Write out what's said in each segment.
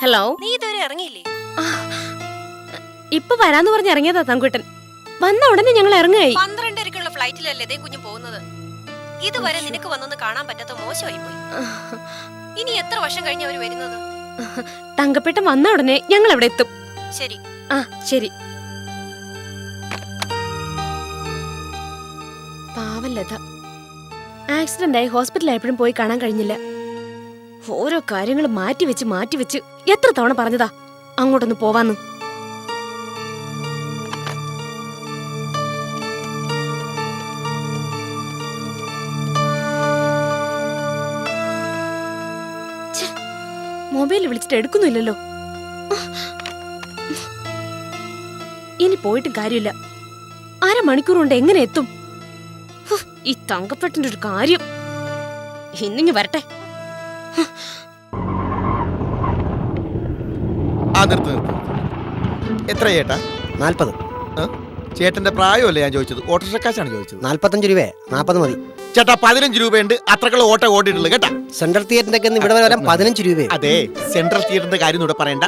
Hello, നീ ഇതുവരെ ഇറങ്ങിയില്ലേ? ഇപ്പൊ വരാന്ന് പറഞ്ഞ് ഇറങ്ങിയതാ തങ്കുട്ടൻ. വന്ന ഉടനെ ഞങ്ങൾ ഇറങ്ങായി. 12:30ക്കുള്ള ഫ്ലൈറ്റിലല്ലേ ദേ കുഞ്ഞു പോകുന്നത്. ഇതുവരെ നിനക്ക് വന്നൊന്ന് കാണാൻ പറ്റാത്ത മോശമായി പോയി. ഇനി എത്ര വർഷം കഴിഞ്ഞ് അവര് വരുന്നത്? തങ്കപ്പെട്ടൻ വന്ന ഉടനെ ഞങ്ങൾ അവിടെ എത്തും. ശരി. ശരി. പാവം ലത ആക്സിഡന്റ് ആയി ഹോസ്പിറ്റലായപ്പോഴും പോയി കാണാൻ കഴിഞ്ഞില്ല. ഓരോ കാര്യങ്ങൾ മാറ്റിവെച്ച് എത്ര തവണ പറഞ്ഞതാ അങ്ങോട്ടൊന്ന് പോവാന്ന്. മൊബൈലിൽ വിളിച്ചിട്ട് എടുക്കുന്നില്ലല്ലോ. ഇനി പോയിട്ടും കാര്യമില്ല. അരമണിക്കൂർ കൊണ്ട് എങ്ങനെ എത്തും? ഈ തങ്കപ്പെട്ടന്റെ ഒരു കാര്യം. ഇന്നിങ്ങ് വരട്ടെ. എത്ര ചേട്ടാ? 40. ചേട്ടന്റെ പ്രായമല്ലേ ഞാൻ ചോദിച്ചത്? ഓട്ടോറിക്ഷക്കാശാണ് ചോദിച്ചത്. 45 രൂപ. 40 മതി ചേട്ടാ. 15 രൂപയുണ്ട്. അത്രക്കുള്ള ഓട്ടോ ഓടിയിട്ടുള്ളു കേട്ടാ. സെൻട്രൽ തിയേറ്ററിന്റെ ഇവിടെ വരാൻ 15 രൂപ. അതെ, സെൻട്രൽ തിയേറ്ററിന്റെ കാര്യം ഇവിടെ പറയണ്ട.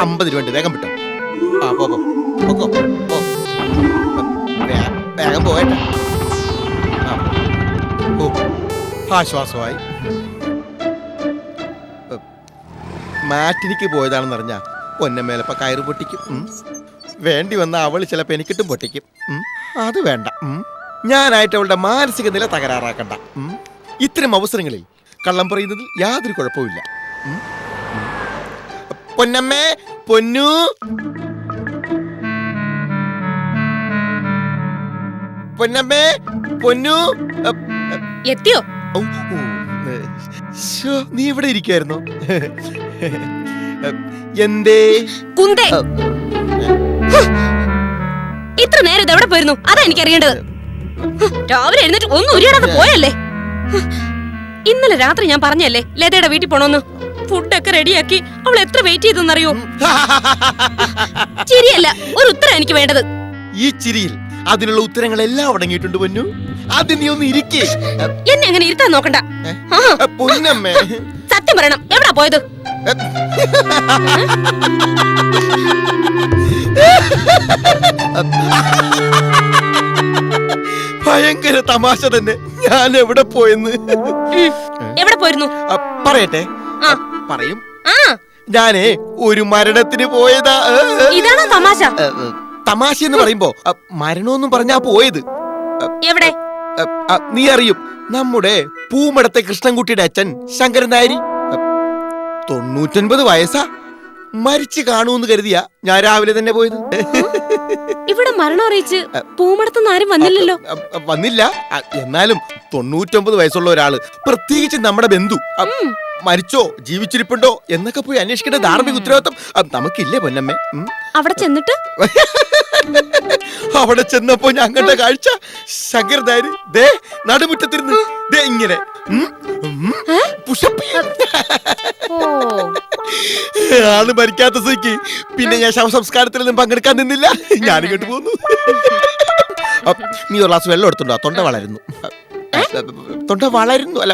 50 രൂപ ഉണ്ട്. വേഗം വിട്ടോ. വേഗം പോയേട്ടാ. ആശ്വാസമായി. മാറ്റിനിക്ക് പോയതാണെന്ന് അറിഞ്ഞാ പൊന്നമേലപ്പ കയറ് പൊട്ടിക്കും. വേണ്ടി വന്ന അവള് ചിലപ്പോ എനിക്കിട്ടും പൊട്ടിക്കും. അത് വേണ്ട. ഞാനായിട്ട് അവളുടെ മാനസിക നില തകരാറാക്കണ്ട. ഇത്തരം അവസരങ്ങളിൽ കള്ളം പറയുന്നതിൽ യാതൊരു കുഴപ്പമില്ല. പൊന്നമ്മേ, പൊന്നു, പൊന്നമ്മേ, പൊന്നു. എത്തിയോ? നീ ഇവിടെ ഇരിക്കായിരുന്നോ? എന്തേ കുന്തേ, ഇത്ര നേരം ഇത് എവിടെ പോയിരുന്നു? അതാ എനിക്ക് അറിയേണ്ടത്. രാവിലെ എഴുന്നേറ്റ് ഒന്നും ഉരിയാടാതെ പോയല്ലേ? ഇന്നലെ രാത്രി ഞാൻ പറഞ്ഞല്ലേ ലതയുടെ വീട്ടിൽ പോണോന്ന്. ഫുഡൊക്കെ റെഡിയാക്കി അവൾ എത്ര വെയിറ്റ് ചെയ്തെന്നറിയോ? ചിരിയല്ല, ഒരു ഉത്തരം എനിക്ക് വേണ്ടത്. ഈ ചിരിയിൽ അതിനുള്ള ഉത്തരങ്ങളെല്ലാം അടങ്ങിയിട്ടുണ്ട് പൊന്നു. അത് നീ ഒന്ന് ഇരിക്കേ. എന്നെ അങ്ങനെ ഇരുത്താൻ നോക്കണ്ട. പൊന്നമ്മേ, സത്യം പറയണം, എവിടാ പോയത്? ഭയങ്കര തമാശ തന്നെ. ഞാൻ എവിടെ പോയെന്ന്? എവിടെ പോയിരുന്നു? പറയട്ടെ. പറയും. ഞാനേ ഒരു മരണത്തിന് പോയതാ. ഇതാണോ തമാശ? തമാശ എന്ന് പറയുമ്പോ മരണമൊന്നും പറഞ്ഞാ പോയത്. എവിടെ? നീ അറിയും, നമ്മുടെ പൂമടത്തെ കൃഷ്ണൻകുട്ടിയുടെ അച്ഛൻ ശങ്കരൻ നായരി. 99 വയസ്സാ. മരിച്ചു കാണൂന്ന് കരുതിയാ ഞാൻ രാവിലെ തന്നെ പോയത്. ഇവിടെ മരണം അറിയിച്ച് പൂമടത്തുനിന്ന് ആരും വന്നില്ലല്ലോ. വന്നില്ല. എന്നാലും 99 വയസ്സുള്ള ഒരാള്, പ്രത്യേകിച്ച് നമ്മുടെ ബന്ധു, മരിച്ചോ ജീവിച്ചിരിപ്പുണ്ടോ എന്നൊക്കെ പോയി അന്വേഷിക്കേണ്ട ധാർമ്മിക ഉത്തരവാദിത്വം നമുക്കില്ലേ പൊന്നമ്മേ? അവിടെ ചെന്നിട്ട് അവിടെ ചെന്നപ്പോ ഞാൻ കണ്ട കാഴ്ച, ശങ്കരനായര് ദേ നടുമുറ്റത്തിരുന്ന് ദേ ഇങ്ങനെ ആള് മരിക്കാത്ത സ്ഥിതിക്ക് പിന്നെ ഞാൻ ശവസംസ്കാരത്തിലൊന്നും പങ്കെടുക്കാൻ നിന്നില്ല. ഞാനിങ്ങോട്ട് പോന്നു. നീ ഒരു ഗ്ലാസ് വെള്ളം എടുത്തുണ്ടോ? തൊണ്ട വളരുന്നു. തൊണ്ട വളരുന്നു അല്ല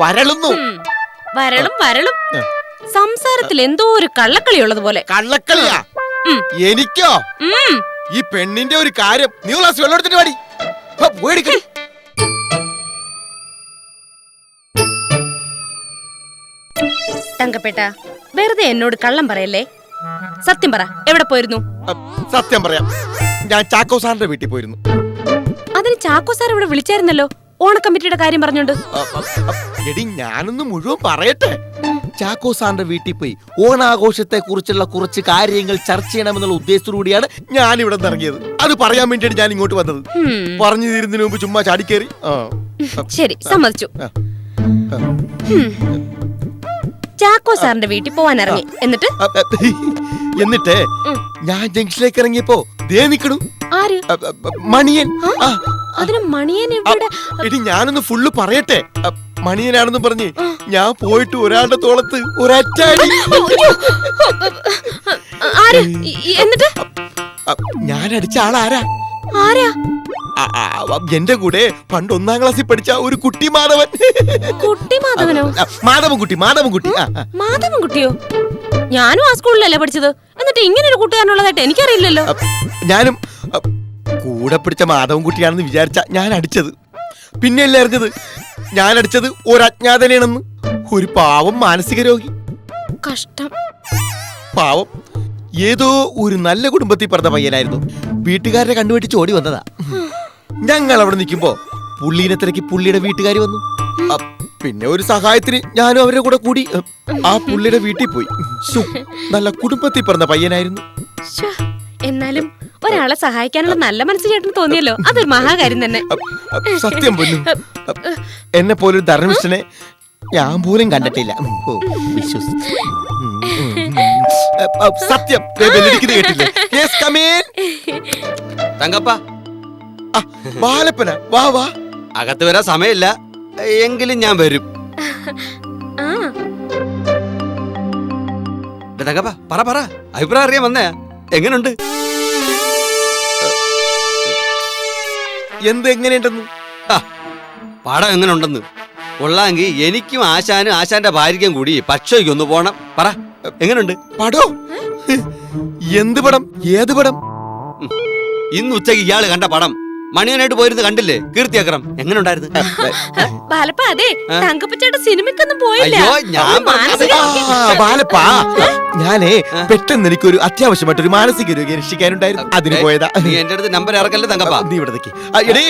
വരളുന്നു. വരളും. സംസാരത്തിൽ എന്തോ ഒരു കള്ളക്കളി ഉള്ളത് പോലെ. കള്ളക്കളിയാ? എനിക്കോ? ഈ പെണ്ണിന്റെ ഒരു കാര്യം. നീ ഗ്ലാസ് വെള്ളം എടുത്തിട്ട് പാടി പോയെടുക്ക. തങ്കപ്പെട്ട, വെറുതെ എന്നോട് കള്ളം പറയല്ലേ. സത്യം പറ, എവിടെ പോയിരുന്നു? സത്യം പറയാം, ഞാൻ ചാക്കോ സാറിന്റെ വീട്ടിൽ പോയിരുന്നു. അതിന് ചാക്കോ സാർ ഇവിടെ വിളിച്ചായിരുന്നല്ലോ, ഓണക്കമ്മിറ്റിയുടെ കാര്യം പറഞ്ഞോണ്ട്. എടി, ഞാനൊന്ന് മുഴുവൻ പറയട്ടെ. ചാക്കോ സാറിന്റെ വീട്ടിൽ പോയി ഓണാഘോഷത്തെ കുറിച്ചുള്ള കുറച്ച് കാര്യങ്ങൾ ചർച്ച ചെയ്യണമെന്നുള്ള ഉദ്ദേശത്തോടുകൂടിയാണ് ഞാൻ ഇവിടെ ഇറങ്ങിയത്. അത് പറയാൻ വേണ്ടിയാണ് ഞാൻ ഇങ്ങോട്ട് വന്നത്. പറഞ്ഞു തീരുന്നതിന് മുമ്പ് ചുമ്മാ ചാടിക്കേറി. ശരി, സമ്മതിച്ചു. ചാക്കോ സാറിന്റെ വീട്ടിൽ പോവാൻ ഇറങ്ങി. എന്നിട്ട് ഞാൻ ജംഗ്ഷനിലേക്ക് ഇറങ്ങിയപ്പോ ദേ നിക്കണു ആര്? മണിയൻ. അതിന് മണിയൻ എടി, ഞാനൊന്ന് ഫുള്ള് പറയട്ടെ. മണിയനാണെന്ന് പറഞ്ഞ് ഞാൻ പോയിട്ട് ഒരാളുടെ തോളത്ത് ഒരറ്റാടി. എന്നിട്ട് ഞാൻ അടിച്ച ആളാരാ? എന്റെ കൂടെ പണ്ട് 1-ാം ക്ലാസ്സിൽ പഠിച്ച ഒരു കുട്ടി മാധവൻ. കുട്ടി മാധവനോ? മാധവൻകുട്ടി. മാധവൻകുട്ടിയോ? ഞാനും ആ സ്കൂളിലല്ലേ പഠിച്ചത്. എന്നിട്ട് ഇങ്ങനെ ഒരു കൂട്ടുകാരനുള്ളതായിട്ട് എനിക്കറിയില്ലല്ലോ. ഞാനും കൂടെ പിടിച്ച മാധവൻകുട്ടിയാണെന്ന് വിചാരിച്ച ഞാൻ അടിച്ചത്. പിന്നെയല്ലേ അറിഞ്ഞത് ഞാൻ അടിച്ചത് ഒരു അജ്ഞാതനെയാണെന്ന്. ഒരു പാവം മാനസിക രോഗി. കഷ്ടം. പാവം ഏതോ ഒരു നല്ല കുടുംബത്തിൽ പറഞ്ഞ പയ്യനായിരുന്നു. വീട്ടുകാരെ കണ്ടുപിടിച്ച് ഓടി വന്നതാ. ഞങ്ങൾ അവിടെ നിൽക്കുമ്പോ പുള്ളീനെ തിരക്കി പുള്ളിയുടെ വീട്ടുകാർ വന്നു. പിന്നെ ഒരു സഹായത്തിന് ഞാനും അവരുടെ കൂടെ കൂടി ആ പുള്ളിയുടെ വീട്ടിൽ പോയി. ശ്ശോ, നല്ല കുടുംബത്തിൽ പറഞ്ഞ പയ്യനായിരുന്നു. ശ്ശോ, എന്നാലും ഒരാളെ സഹായിക്കാനുള്ള നല്ല മനസ്സ് ചേട്ടന് തോന്നിയല്ലോ, അതൊരു മഹാകാര്യം തന്നെ. സത്യം പൊന്നു, എന്നെ പോലൊരു ധർമ്മിഷ്ഠനെ ഞാൻ പോലും കണ്ടിട്ടില്ല. ഓ, വിശ്വസിച്ചു. സത്യം കേട്ടില്ലേ? Yes, come in. തങ്കപ്പ, ബാലപ്പന വാ വാ. അകത്ത് വരാൻ സമയമില്ല, എങ്കിലും ഞാൻ വരും. ആ, തങ്കപ്പ, പറ അഭിപ്രായം അറിയാൻ വന്നേ. എങ്ങനുണ്ട്? എങ്ങനെയുണ്ടെന്ന്? പടം എങ്ങനുണ്ടെന്ന് കൊള്ളാമെങ്കിൽ എനിക്കും ആശാനും ആശാന്റെ ഭാര്യയ്ക്കും കൂടി പക്ഷിക്ക് ഒന്ന് പോണം. പറ, എങ്ങനുണ്ട് പടോ? എന്ത് പടം? ഏത് പടം? ഇന്ന് ഉച്ചയ്ക്ക് ഇയാള് കണ്ട പടം മണിയനായിട്ട് പോയിരുന്ന് കണ്ടില്ലേ? കീർത്തിയാക്രം എങ്ങനുണ്ടായിരുന്നു? ബാലപ്പ, അതെ തങ്കപ്പച്ചേട്ടൻ സിനിമയ്ക്കൊന്നും പോയില്ല. അയ്യോ, ഞാൻ ബാലപ്പാ, ഞാനേ പെട്ടെന്ന് എനിക്കൊരു അത്യാവശ്യമായിട്ടൊരു മാനസിക രോഗിയെ രക്ഷിക്കാനുണ്ടായിരുന്നു, അതിന് പോയതാ. നീ എന്റെ അടുത്ത് നമ്പർ ഇറക്കല്ലേ തങ്കപ്പ. നീ ഇവിടെ എടീ,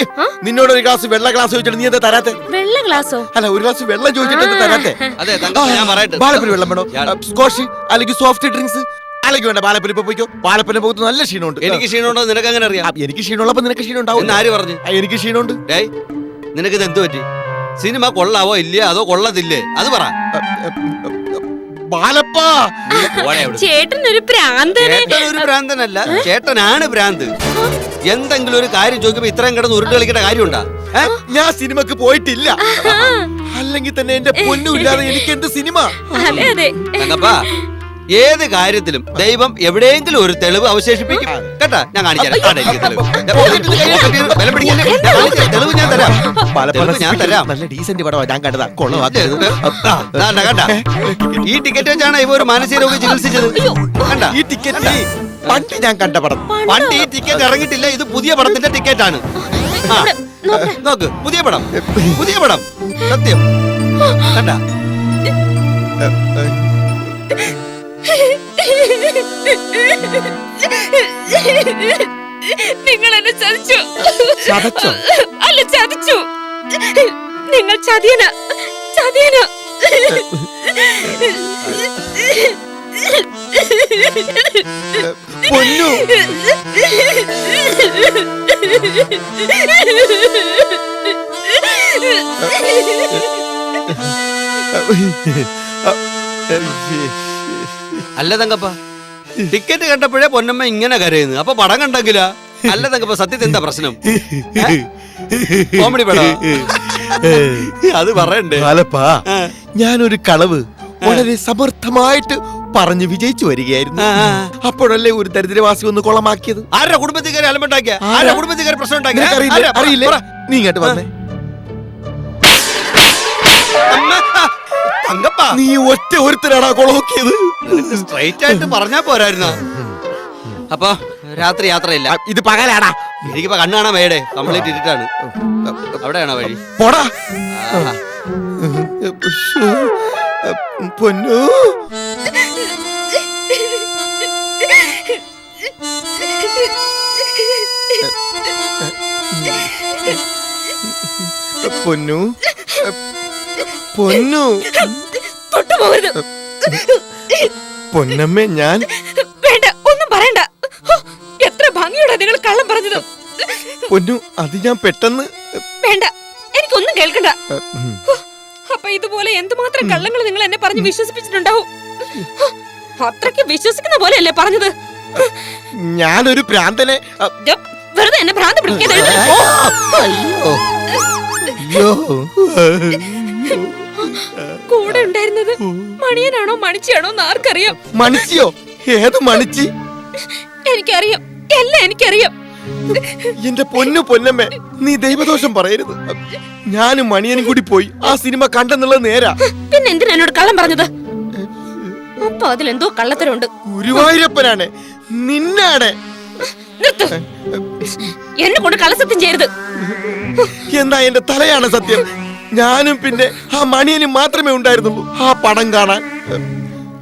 നിന്നോട് ഒരു ഗ്ലാസ് വെള്ള ഗ്ലാസ് ചോദിച്ചിട്ട് നീ എന്താ തരാത്തെ? വെള്ള ഗ്ലാസോ? അല്ല, ഒരു ഗ്ലാസ് വെള്ളം ചോദിച്ചിട്ട് എന്താ തരാത്തെ? അതെ തങ്കപ്പ, ഞാൻ പറയട്ടെ. ബാലപ്പന് വെള്ളം വേണോ? സ്കോഷ് അല്ലെങ്കിൽ സോഫ്റ്റ് ഡ്രിങ്ക്സ്? അല്ലെങ്കിൽ വേണ്ട, ബാലപ്പൻ ഇപ്പൊ പോയിക്കോ. ബാലപ്പന്റെ മുഖത്ത് നല്ല ക്ഷീണമുണ്ട്. എനിക്ക് ക്ഷീണമുണ്ടോ നിനക്ക് എങ്ങനെ അറിയാം? എനിക്ക് ക്ഷീണമുള്ളപ്പോ നിനക്ക് ക്ഷീണം ഉണ്ടാവും. ആര് പറഞ്ഞു? എനിക്ക് ക്ഷീണമുണ്ട്. നിനക്ക് ഇത് എന്ത് പറ്റി? സിനിമ കൊള്ളാവോ ഇല്ലയോ അതോ കൊള്ളത്തില്ലേ അത് പറ. ബാലപ്പാ, ചേട്ടനൊരു പ്രാന്തനെ. ഒരു ഭ്രാന്തനല്ല, ചേട്ടനാണ് ഭ്രാന്ത്. എന്തെങ്കിലും ഒരു കാര്യം ചോദിക്കുമ്പോ ഇത്രയും കിടന്ന് ഉരുണ്ട് കളിക്കേണ്ട കാര്യമുണ്ടാ? ഞാൻ സിനിമക്ക് പോയിട്ടില്ല. അല്ലെങ്കിൽ തന്നെ എന്റെ പൊന്നും ഇല്ലാതെ എനിക്ക് എന്ത് സിനിമ? അതെ അതെ തങ്കപ്പാ, ഏത് കാര്യത്തിലും ദൈവം എവിടെയെങ്കിലും ഒരു തെളിവ് അവശേഷിപ്പിക്കും കേട്ടാ. ഞാൻ കാണിക്കാം തെളിവ്, ഞാൻ തരാം. ഞാൻ തരാം. നല്ല ഡീസന്റ് പടവാ, ഞാൻ കണ്ടതാ. കണ്ട ഈ ടിക്കറ്റ് വെച്ചാണ് ഇവ ഒരു മാനസിക രോഗി ചികിത്സിച്ചത്. കണ്ട ഈ ടിക്കറ്റ് പണ്ട് ഞാൻ കണ്ട പടം. പണ്ട് ഈ ടിക്കറ്റ് ഇറങ്ങിയിട്ടില്ല, ഇത് പുതിയ പടത്തിന്റെ ടിക്കറ്റ് ആണ്. നോക്ക്, പുതിയ പടം സത്യം. കണ്ട നിങ്ങൾ എന്നെ ചതിച്ചു. ചതച്ചോ? അല്ല, ചതിച്ചു. നിങ്ങൾ ചതിയന. പൊന്നു, അല്ല തങ്കപ്പ, ടിക്കറ്റ് കണ്ടപ്പോഴേ പൊന്നമ്മ ഇങ്ങനെ കരയുന്നു, അപ്പൊ പടം കണ്ടെങ്കിലാ? അല്ല തങ്കപ്പ, സത്യത്തിൽ എന്താ പ്രശ്നം? കോമഡി പടം അത് പറയണ്ടേ? ബാലപ്പാ, ഞാനൊരു കളവ് വളരെ സമർത്ഥമായിട്ട് പറഞ്ഞു വിജയിച്ചു വരികയായിരുന്നു. അപ്പോഴല്ലേ ഒരു ദരിദ്രവാസി ഒന്ന് കൊളമാക്കിയത്. ആരുടെ കുടുംബത്തിൽ കയറി അലമ്പുണ്ടാക്കിയ? ആരുടെ കുടുംബത്തിൽ കയറി പ്രശ്നം ഉണ്ടാക്കിയ? അറിയില്ലേ? നീ ഇങ്ങോട്ട് വന്നേ. തങ്കപ്പ, നീ ഒറ്റ ഒരുത്തരാടാ കൊളമാക്കിയത്. സ്ട്രൈറ്റ് ആയിട്ട് പറഞ്ഞാ പോരായിരുന്നോ? അപ്പൊ രാത്രി യാത്രയില്ല. ഇത് പകലാടാ. എനിക്കിപ്പോ കണ്ണു കാണാൻ വേടേ, കംപ്ലീറ്റ് ഇരുട്ടാണ്. അവിടെയാണോ വഴി? പോടാ. പൊന്നു, പൊന്നു, പൊന്നു, തൊട്ടുപോകരുത്. പൊന്നമ്മേ, ഞാൻ വേണ്ട, ഒന്നും പറയണ്ട. എത്ര ഭംഗിയോടാ നിങ്ങൾ കള്ളം പറഞ്ഞത്. പൊന്നു, അത് ഞാൻ പെട്ടെന്ന്. വേണ്ട, എനിക്കൊന്നും കേൾക്കണ്ട. അപ്പൊ ഇതുപോലെ എന്തുമാത്രം കള്ളങ്ങൾ നിങ്ങൾ എന്നെ പറഞ്ഞ് വിശ്വസിപ്പിച്ചിട്ടുണ്ടാവും. അത്രയ്ക്ക് വിശ്വസിക്കുന്ന പോലെയല്ലേ പറഞ്ഞത്? ഞാനൊരു ഭ്രാന്തനെ. വെറുതെ എന്നെ ഭ്രാന്ത് പിടിക്കാതെ. കൂടെ ഉണ്ടായിരുന്നത് മണിയനാണോ മണിച്ചിയാണോ എന്ന് ആർക്കറിയാം? മണിച്ചിയോ? ഏത് മണിച്ചി? എനിക്കറിയാം, എല്ലാം എനിക്കറിയാം. എന്റെ പൊന്നമ്മേ, നീ ദൈവദോഷം പറയരുത്. ഞാനും മണിയനും കൂടി പോയി ആ സിനിമ കണ്ടെന്നുള്ളത് നേരാ. പിന്നെ എന്തിനാ എന്നോട് കള്ളം പറഞ്ഞത്? അപ്പൊ അതിലെന്തോ കള്ളത്തരമുണ്ട്. ഗുരുവായൂരപ്പനാണ് നിന്നാണ്. നിർത്ത്. എന്നെ കൊണ്ട് കള്ളസത്യം ചെയ്യരുത്. എന്നാ എന്റെ തലയാണ് സത്യം. ഞാനും പിന്നെ ആ മണിയനും മാത്രമേ ഉണ്ടായിരുന്നുള്ളൂ ആ പടം കാണാൻ.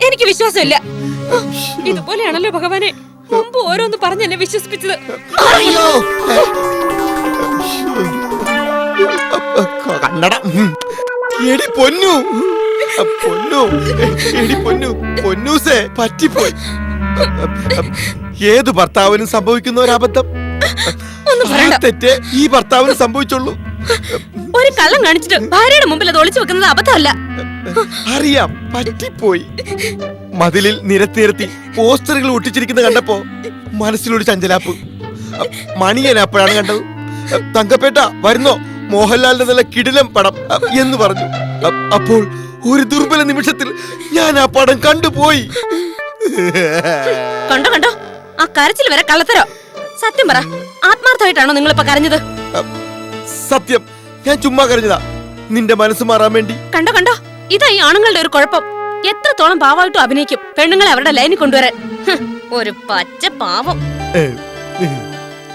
എനിക്ക് വിശ്വാസമില്ല. ഇതുപോലെയാണല്ലോ ഭഗവാനെ മുമ്പ് ഓരോന്ന് പറഞ്ഞ് എന്നെ വിശ്വസിപ്പിച്ചത്. അയ്യോ കണ്ണട. എടി പൊന്നു പൊന്നു, എടി പൊന്നു, പൊന്നൂസേ പറ്റിപ്പോയി. ഏത് ഭർത്താവിനും സംഭവിക്കുന്ന ഒരു അബദ്ധം. ഒന്നും പറയണ്ട. തെറ്റ് ഈ ഭർത്താവിന് സംഭവിച്ചുള്ളൂ. ഒരു കള്ളം കാണിച്ചിട്ട് ഭാര്യയുടെ മുമ്പിൽ അത് ഒളിച്ചു വെക്കുന്നത് അബദ്ധമല്ല. അറിയാം, പറ്റിപ്പോയി. മതിലിൽ നിരത്തി പോസ്റ്ററുകൾ ഒട്ടിച്ചിരിക്കുന്നത് കണ്ടപ്പോ മനസ്സിലൊരു ചഞ്ചലാപ്പ്. മണിയൻ അപ്പോഴാണ് കണ്ടത്. തങ്കപ്പേട്ട വരുന്നോ, മോഹൻലാലിന്റെ നല്ല കിടിലം പടം എന്ന് പറഞ്ഞു. അപ്പോൾ ഒരു ദുർബല നിമിഷത്തിൽ ഞാൻ ആ പടം കണ്ടുപോയി. കണ്ടോ കണ്ടോ, ആ കരച്ചിൽ വരെ കള്ളത്തരോ. സത്യം പറ, ആത്മാർത്ഥമായിട്ടാണോ നിങ്ങൾ ഇപ്പൊ കരഞ്ഞത്? സത്യം, ഞാൻ ചുമ്മാ കരഞ്ഞതാ, നിന്റെ മനസ്സ് മാറാൻ വേണ്ടി. കണ്ടോ കണ്ടോ, ഇതാ ഈ ആണുങ്ങളുടെ ഒരു കുഴപ്പം. എത്രത്തോളം പാവമായിട്ടും അഭിനയിക്കും പെണ്ണുങ്ങളെ അവരുടെ ലൈനിൽ കൊണ്ടുവരാൻ. ഒരു പച്ച പാവം.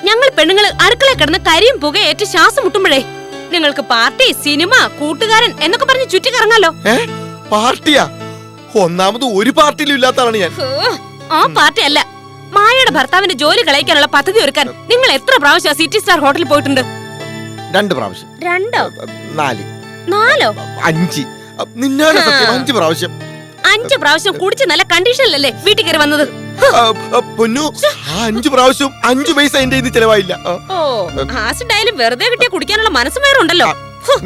ഞങ്ങൾ പെണ്ണുങ്ങൾ അടുക്കളയിൽ കിടന്ന് കരിയും പുകയേറ്റ് ശ്വാസം മുട്ടുമ്പോഴേ നിങ്ങൾക്ക് പാർട്ടി, സിനിമ, കൂട്ടുകാരൻ എന്നൊക്കെ പറഞ്ഞ് ചുറ്റിക്കറങ്ങാലോ. പാർട്ടിയാ? ഒന്നാമത് ഒരു പാർട്ടിയിലും ഇല്ലാത്തതാണ് ഞാൻ. ആ പാർട്ടി അല്ല, മായയുടെ ഭർത്താവിന്റെ ജോലി കളയിക്കാനുള്ള പദ്ധതി ഒരുക്കാൻ നിങ്ങൾ എത്ര പ്രാവശ്യം സിറ്റി സ്റ്റാർ ഹോട്ടലിൽ പോയിട്ടുണ്ട്? 2 പ്രാവശ്യം. 2 4 4 5 നിന്നാണ് സത്യം, 5 പ്രാവശ്യം. 5 പ്രാവശ്യം കുടിച്ച് നല്ല കണ്ടീഷനിലല്ലേ വീട്ടിൽ കയറി വന്നത്? പൊന്നു, ആ 5 പ്രാവശ്യം 5 പൈസ എന്റെ ഇത് ചെലവായില്ല. ഓ, ആസിഡായാലും വെറുതെ കിട്ടിയ കുടിക്കാനുള്ള മനസ്സും വേറെ ഉണ്ടല്ലോ.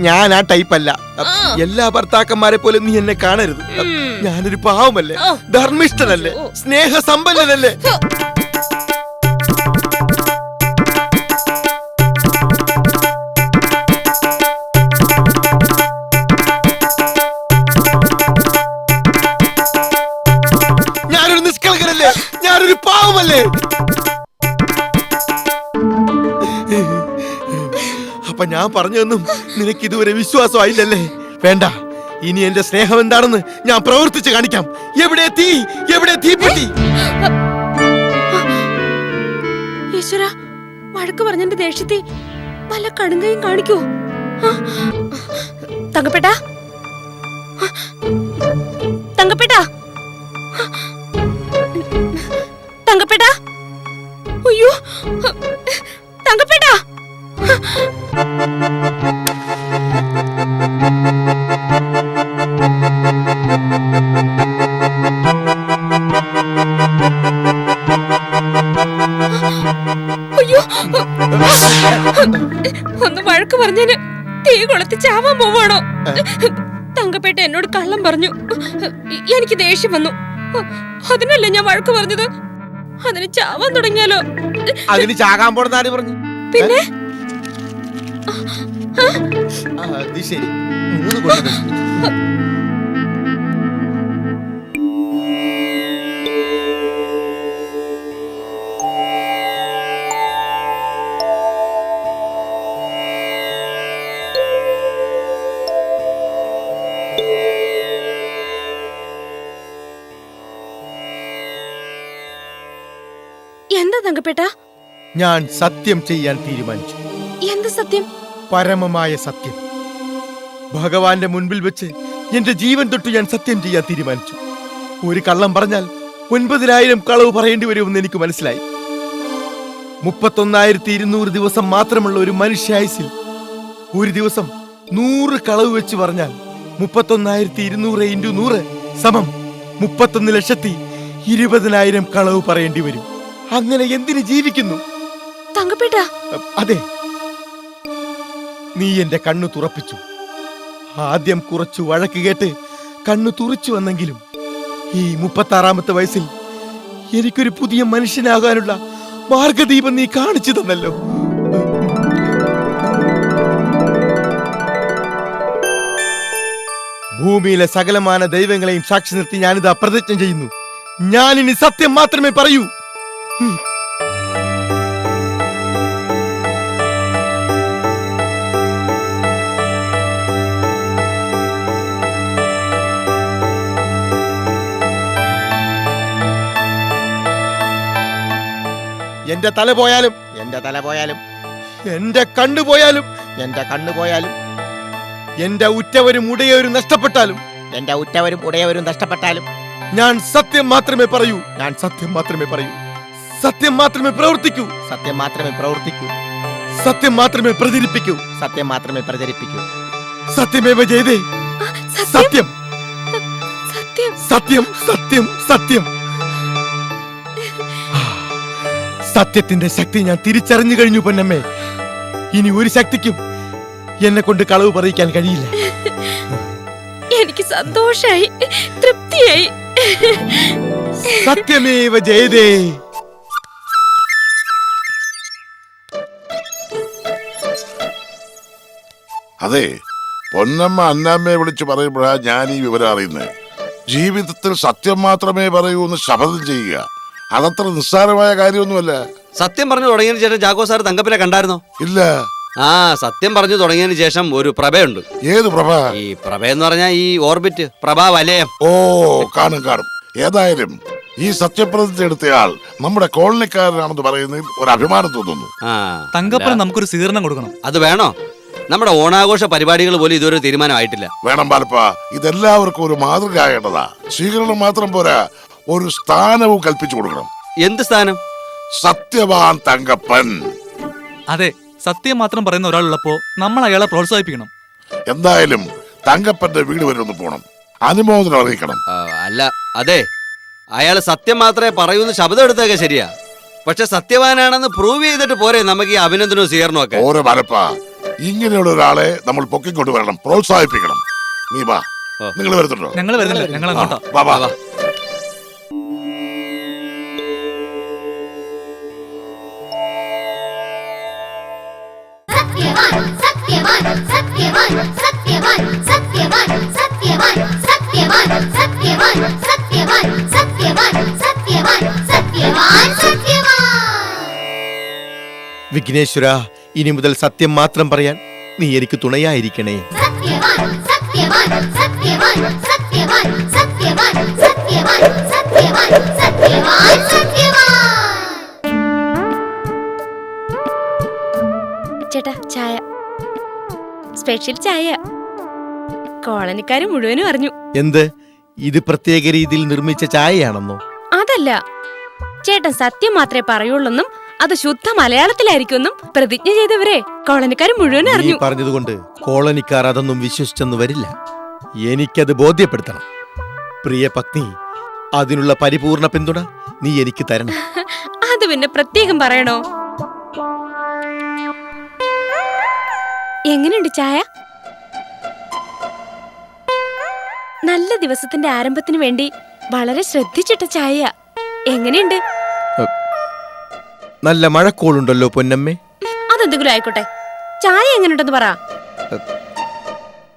ഞാൻ ആ ടൈപ്പ് അല്ല. എല്ലാ ഭർത്താക്കന്മാരെ പോലെ നീ എന്നെ കാണരുത്. ഞാനൊരു പാവമല്ലേ, ധർമ്മിഷ്ഠനല്ലേ, സ്നേഹസമ്പന്നനല്ലേ. ഞാനൊരു നിഷ്കളങ്കനല്ലേ, ഞാനൊരു പാവമല്ലേ. അപ്പൊ ഞാൻ പറഞ്ഞതൊന്നും നിനക്ക് ഇതുവരെ വിശ്വാസമായില്ലല്ലേ? വേണ്ട, ഇനി എന്റെ സ്നേഹം എന്താണെന്ന് ഞാൻ പ്രവർത്തിച്ച് കാണിക്കാം. എവിടെ തീ, എവിടെ തീപ്പെട്ടി. ഈശ്വര, വഴക്ക് പറഞ്ഞെന്റെ ദേഷ്യത്തെ വല്ല കടുങ്കയും കാണിക്കൂ. തങ്കപ്പേട്ട, തങ്കപ്പേട്ട, തങ്കപ്പേട്ട, അയ്യോ തങ്കപ്പേട്ട. അയ്യോ, ഒന്ന് വഴക്ക് പറഞ്ഞതിന് തീ കൊളുത്തി ചാവാൻ പോവാണോ? തങ്കപ്പേട്ട എന്നോട് കള്ളം പറഞ്ഞു. എനിക്ക് ദേഷ്യം വന്നു. അതിനല്ലേ ഞാൻ വഴക്ക് പറഞ്ഞത്. അതിന് ചാവാൻ തുടങ്ങിയാലോ? അതിന് ചാകാൻ പോണെന്ന് ആര് പറഞ്ഞു? പിന്നെ അത് ശരി, 3 കൊല്ലം. എന്താ തങ്കപ്പേട്ട? ഞാൻ സത്യം ചെയ്യാൻ തീരുമാനിച്ചു. എന്ത് സത്യം? പരമമായ സത്യം. ഭഗവാന്റെ മുൻപിൽ വെച്ച് എന്റെ ജീവൻ തൊട്ട് ഞാൻ സത്യം ചെയ്യാൻ തീരുമാനിച്ചു. ഒരു കള്ളം പറഞ്ഞാൽ 9,000 കളവ് പറയേണ്ടി വരുമെന്ന് എനിക്ക് മനസ്സിലായി. 31,200 ദിവസം മാത്രമുള്ള ഒരു മനുഷ്യായുസിൽ ഒരു ദിവസം 100 കളവ് വെച്ച് പറഞ്ഞാൽ 31,200 × 100 സമം 31,20,000 കളവ് പറയേണ്ടി വരും. അങ്ങനെ എന്തിന് ജീവിക്കുന്നു? തങ്കപ്പേട്ട, അതെ, നീ എന്റെ കണ്ണു തുറപ്പിച്ചു. ആദ്യം കുറച്ചു വഴക്ക് കേട്ട് കണ്ണു തുറച്ചു വന്നെങ്കിലും ഈ 36-ാമത്തെ വയസ്സിൽ എനിക്കൊരു പുതിയ മനുഷ്യനാകാനുള്ള മാർഗദീപം നീ കാണിച്ചു തന്നല്ലോ. ഭൂമിയിലെ സകലമാന ദൈവങ്ങളെയും സാക്ഷി നിർത്തി ഞാനിതാ പ്രതിജ്ഞ ചെയ്യുന്നു. ഞാനിനി സത്യം മാത്രമേ പറയൂ. എന്റെ തല പോയാലും എന്റെ തല പോയാലും എന്റെ കണ്ണു പോയാലും എന്റെ കണ്ണു പോയാലും എന്റെ ഉറ്റവരും ഉടയവരും നഷ്ടപ്പെട്ടാലും എന്റെ ഉറ്റവരും ഉടയവരും നഷ്ടപ്പെട്ടാലും ഞാൻ സത്യം മാത്രമേ പറയൂ. ഞാൻ സത്യം മാത്രമേ പറയൂ. സത്യം മാത്രമേ പ്രവർത്തിക്കൂ. സത്യം മാത്രമേ പ്രവർത്തിക്കൂ. സത്യം മാത്രമേ പ്രചരിപ്പിക്കൂ. സത്യം മാത്രമേ പ്രചരിപ്പിക്കൂ. സത്യമേവ ജയതേ. സത്യം സത്യം സത്യം സത്യം സത്യം. സത്യത്തിന്റെ ശക്തി ഞാൻ തിരിച്ചറിഞ്ഞു കഴിഞ്ഞു പൊന്നമ്മേ. ഇനി ഒരു ശക്തിക്കും എന്നെ കൊണ്ട് കളവ് പറയിക്കാൻ കഴിയില്ല. എനിക്ക് സന്തോഷായി, തൃപ്തിയായി. സത്യമേവ ജയതേ. അതെ, പൊന്നമ്മ അന്നാമ്മയെ വിളിച്ച് പറയുമ്പോഴാണ് ഞാൻ ഈ വിവരം അറിയുന്നത്. ജീവിതത്തിൽ സത്യം മാത്രമേ പറയൂ എന്ന് ശപഥം ചെയ്യുക അതത്ര നിസ്സാരമായ കാര്യമൊന്നുമല്ല. സത്യം പറഞ്ഞു തുടങ്ങിയതിന് ശേഷം ചാക്കോ സാർ തങ്കപ്പനെ കണ്ടായിരുന്നോ? ഇല്ല. ആ, സത്യം പറഞ്ഞു തുടങ്ങിയതിന് ശേഷം ഒരു പ്രഭയുണ്ട്. ഏത് പ്രഭ? ഈ പ്രഭ എന്ന് പറഞ്ഞാൽ ഈ ഓർബിറ്റ് പ്രഭാ വലയം. ഓ, കാണും കാണും. ഏതായാലും ഈ സത്യപ്രതിജ്ഞ എടുത്തയാൾ നമ്മുടെ കോളനിക്കാരനാണെന്ന് പറയുന്നതിൽ ഒരു അഭിമാനം തോന്നുന്നു. ആ, തങ്കപ്പന് നമുക്കൊരു സ്വീകരണം കൊടുക്കണം. അത് വേണോ? നമ്മുടെ ഓണാഘോഷ പരിപാടികൾ പോലും ഇതുവരെ തീരുമാനമായിട്ടില്ല. വേണം ബാലപ്പ, ഇതെല്ലാവർക്കും ഒരു മാതൃകയാകേണ്ടതാ. സ്വീകരണം മാത്രം പോരാ, ഒരു സ്ഥാനവും കൽപ്പിച്ചു കൊടുക്കണം. എന്ത് സ്ഥാനം? സത്യവാൻ തങ്കപ്പൻ. അതെ, സത്യം മാത്രം പറയുന്ന ഒരാളുള്ളപ്പോ നമ്മൾ അയാളെ പ്രോത്സാഹിപ്പിക്കണം. എന്തായാലും തങ്കപ്പന്റെ വീട് വരെ ഒന്ന് പോണം, അനുമോദനം അറിയിക്കണം. അല്ല, അതെ, അയാൾ സത്യം മാത്രമേ പറയൂന്ന് ശബ്ദം എടുത്തേക്കെ ശരിയാ. പക്ഷെ സത്യവാനാണെന്ന് പ്രൂവ് ചെയ്തിട്ട് പോരെ നമുക്ക് ഈ അഭിനന്ദനവും സ്വീകരണവും ഒക്കെ. ഓരോ ബാലപ്പ, ഇങ്ങനെയുള്ള ഒരാളെ നമ്മൾ പൊക്കിക്കൊണ്ട് വരണം, പ്രോത്സാഹിപ്പിക്കണം. നീ വാ. നിങ്ങൾ വരുന്നുണ്ടോ? ഞങ്ങൾ വരുന്നില്ല, ഞങ്ങൾ അങ്ങോട്ടാ. വാ വാ. സത്യവാൻ സത്യവാൻ സത്യവാൻ സത്യവാൻ സത്യവാൻ സത്യവാൻ സത്യവാൻ സത്യവാൻ സത്യവാൻ സത്യവാൻ സത്യവാൻ സത്യവാൻ. വിഘ്നേശ്വര, ഇനി മുതൽ സത്യം മാത്രം പറയാൻ നീ എനിക്ക് തുണയായിരിക്കണേ. സത്യവാൻ സത്യവാൻ സത്യവാൻ സത്യവാൻ സത്യവാൻ സത്യവാൻ സത്യവാൻ സത്യവാൻ സത്യവാൻ. ചേട്ടാ, ചായ. സ്പെഷ്യൽ ചായ. കോളനിക്കാര് മുഴുവനും അറിഞ്ഞു. എന്ത്, ഇത് പ്രത്യേക രീതിയിൽ നിർമ്മിച്ച ചായയാണെന്നോ? അതല്ല, ചേട്ടൻ സത്യം മാത്രമേ പറയുള്ളൂന്നും അത് ശുദ്ധ മലയാളത്തിലായിരിക്കുമെന്നും പ്രതിജ്ഞ ചെയ്തവരെ കോളനിക്കാര് മുഴുവനും നീ അറിഞ്ഞു. പറഞ്ഞതുകൊണ്ട് കോളനിക്കാർ അതൊന്നും വിശ്വസിച്ചെന്ന് വരില്ല. എനിക്കത് ബോധ്യപ്പെടുത്തണം. പ്രിയ പത്നി, അതിനുള്ള പരിപൂർണ പിന്തുണ നീ എനിക്ക് തരണം. അത് പിന്നെ പ്രത്യേകം പറയണോ? എങ്ങനെയുണ്ട് ചായ? നല്ല ദിവസത്തിന്റെ ആരംഭത്തിന് വേണ്ടി വളരെ ശ്രദ്ധിച്ചിട്ട ചായ. എങ്ങനെയുണ്ട്? നല്ല മഴക്കോളുണ്ടല്ലോ പൊന്നമ്മേ. അതെന്തെങ്കിലും ആയിക്കോട്ടെ, ചായ എങ്ങനെയുണ്ടെന്ന് പറ.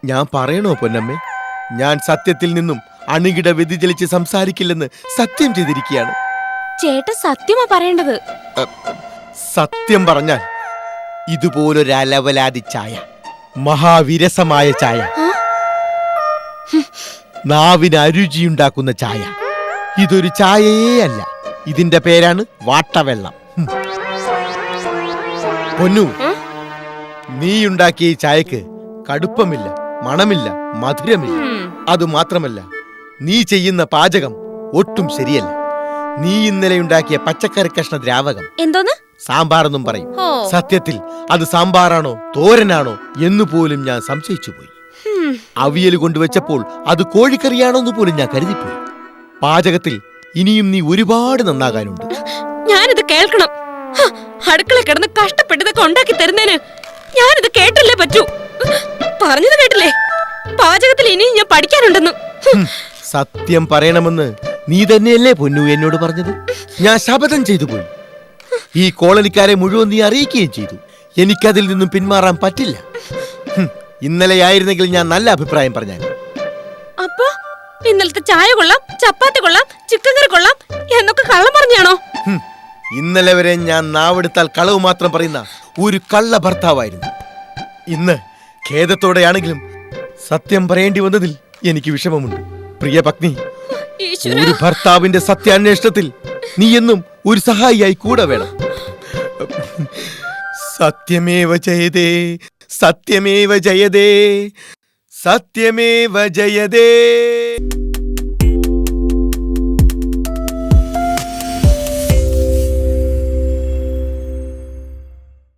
ഞാൻ പറയണോ പൊന്നമ്മേ? ഞാൻ സത്യത്തിൽ നിന്നും അണുകിട വ്യതിചലിച്ച് സംസാരിക്കില്ലെന്ന് സത്യം ചെയ്തിരിക്കുകയാണ്. ചേട്ടൻ സത്യമാ പറയേണ്ടത്. സത്യം പറഞ്ഞാൽ ഇതുപോലൊരലവലാതി ചായ, മഹാവിരസമായ ചായ, നാവിന് അരുചിയുണ്ടാക്കുന്ന ചായ, ഇതൊരു ചായയേ അല്ല. ഇതിന്റെ പേരാണ് വാട്ടവെള്ളം. പൊന്നു, നീയുണ്ടാക്കിയ ഈ ചായക്ക് കടുപ്പമില്ല, മണമില്ല, മധുരമില്ല. അതുമാത്രമല്ല, നീ ചെയ്യുന്ന പാചകം ഒട്ടും ശരിയല്ല. നീ ഇന്നലെ ഉണ്ടാക്കിയ പച്ചക്കറി കഷ്ണ ദ്രാവകം എന്തോന്ന്? സാമ്പാറെന്നും പറയും. ഓ. സത്യത്തിൽ അത് സാമ്പാറാണോ തോരനാണോ എന്ന് പോലും ഞാൻ സംശയിച്ചു പോയി. അവിയൽ കൊണ്ടുവച്ചപ്പോൾ അത് കോഴിക്കറിയാണോന്ന് പോലും ഞാൻ കരുതിപ്പോയി. പാചകത്തിൽ ഇനിയും നീ ഒരുപാട് നന്നാകാനുണ്ട്. ഞാനിത് കേൾക്കണം. അടുക്കള കിടന്ന് കഷ്ടപ്പെട്ടതൊക്കെ ഉണ്ടാക്കി തരുന്നതിന് ഞാനിത് കേട്ടല്ലേ പറ്റൂ. പറഞ്ഞത് കേട്ടില്ലേ? പാചകത്തിൽ ഇനിയും ഞാൻ പഠിക്കാനുണ്ടെന്ന്. സത്യം പറയണമെന്ന് നീ തന്നെയല്ലേ പൊന്നു എന്നോട് പറഞ്ഞത്? ഞാൻ ശപഥം ചെയ്തു പോയി. ഈ കോളനിക്കാരെ മുഴുവൻ നീ അറിയിക്കുകയും ചെയ്തു. എനിക്കതിൽ നിന്നും പിന്മാറാൻ പറ്റില്ല. ഇന്നലെയായിരുന്നെങ്കിൽ ഞാൻ നല്ല അഭിപ്രായം പറഞ്ഞാൽ. അപ്പൊ ഇന്നലത്തെ ചായ കൊള്ളാം, ചപ്പാത്തി കൊള്ളാം, ചിക്കൻ കറി കൊള്ളാം എന്നൊക്കെ കള്ളം പറഞ്ഞാണോ? ഇന്നലെ വരെ ഞാൻ നാവെടുത്താൽ കളവ് മാത്രം പറയുന്ന ഒരു കള്ള ഭർത്താവായിരുന്നു. ഇന്ന് ഖേദത്തോടെയാണെങ്കിലും സത്യം പറയേണ്ടി വന്നതിൽ എനിക്ക് വിഷമമുണ്ട്. പ്രിയ പത്നി, ഒരു ഭർത്താവിന്റെ സത്യാന്വേഷണത്തിൽ നീ എന്നും ഒരു സഹായിയായി കൂടെ വേണം. സത്യമേവ ജയതേ സത്യമേവ ജയതേ സത്യമേവ ജയതേ